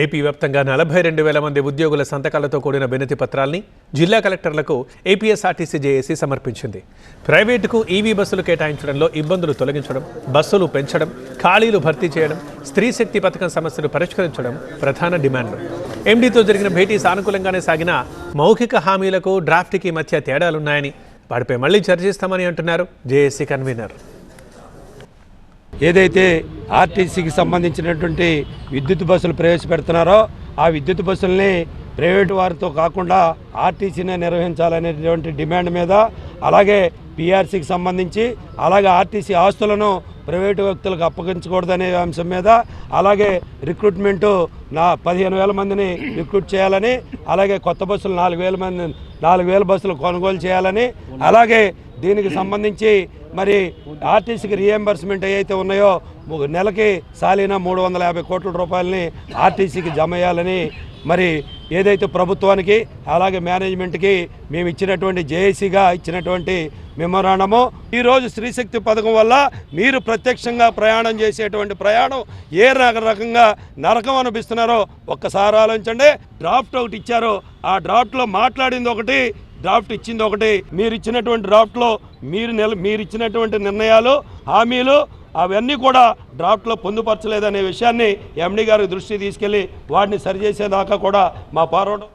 AP వ్యాప్తంగా 42,000 మంది ఉద్యోగుల సంతకాలతో కూడిన వినతి పత్రాల్ని జిల్లా కలెక్టర్లకు ఏపీఎస్ఆర్టీసీ జేఏసీ సమర్పించింది. ప్రైవేటుకు ఈవీ బస్సులు కేటాయించడంలో ఇబ్బందులు తొలగించడం, బస్సులు పెంచడం, ఖాళీలు భర్తీ చేయడం, స్త్రీ శక్తి పథకం సమస్యలు పరిష్కరించడం ప్రధాన డిమాండ్లు. ఎండీతో జరిగిన భేటీ సానుకూలంగానే సాగిన మౌఖిక హామీలకు డ్రాఫ్ట్కి మధ్య తేడాలున్నాయని, వాటిపై మళ్లీ చర్చిస్తామని అంటున్నారు జేఏసీ కన్వీనర్. ఏదైతే ఆర్టీసీకి సంబంధించినటువంటి విద్యుత్ బస్సులు ప్రవేశపెడుతున్నారో ఆ విద్యుత్ బస్సుల్ని ప్రైవేటు వారితో కాకుండా ఆర్టీసీనే నిర్వహించాలనేటువంటి డిమాండ్ మీద, అలాగే పీఆర్సీకి సంబంధించి, అలాగే ఆర్టీసీ ఆస్తులను ప్రైవేటు వ్యక్తులకు అప్పగించకూడదనే అంశం మీద, అలాగే రిక్రూట్మెంటు 15,000 మందిని రిక్రూట్ చేయాలని, అలాగే కొత్త బస్సులు 4,000 బస్సులు కొనుగోలు చేయాలని, అలాగే దీనికి సంబంధించి మరి ఆర్టీసీకి రీఎంబర్స్మెంట్ ఏవైతే ఉన్నాయో నెలకి సాలీనా 350 కోట్ల రూపాయలని ఆర్టీసీకి జమ చేయాలని, మరి ఏదైతే ప్రభుత్వానికి అలాగే మేనేజ్మెంట్కి మేము ఇచ్చినటువంటి జేఏసీగా ఇచ్చినటువంటి మెమోరాండము, ఈరోజు స్త్రీశక్తి పథకం వల్ల మీరు ప్రత్యక్షంగా ప్రయాణం చేసేటువంటి ప్రయాణం ఏ రకంగా నరకం అనిపిస్తున్నారో ఒక్కసారి ఆలోచించండి. డ్రాఫ్ట్ ఒకటి ఇచ్చారో ఆ డ్రాఫ్ట్లో మాట్లాడింది ఒకటి, డ్రాఫ్ట్ ఇచ్చింది ఒకటి. మీరు ఇచ్చినటువంటి డ్రాఫ్ట్లో మీరు ఇచ్చినటువంటి నిర్ణయాలు, హామీలు అవన్నీ కూడా డ్రాఫ్ట్లో పొందుపరచలేదనే విషయాన్ని ఎండీ గారికి దృష్టి తీసుకెళ్లి వాటిని సరిచేసేదాకా కూడా మా పోరాటం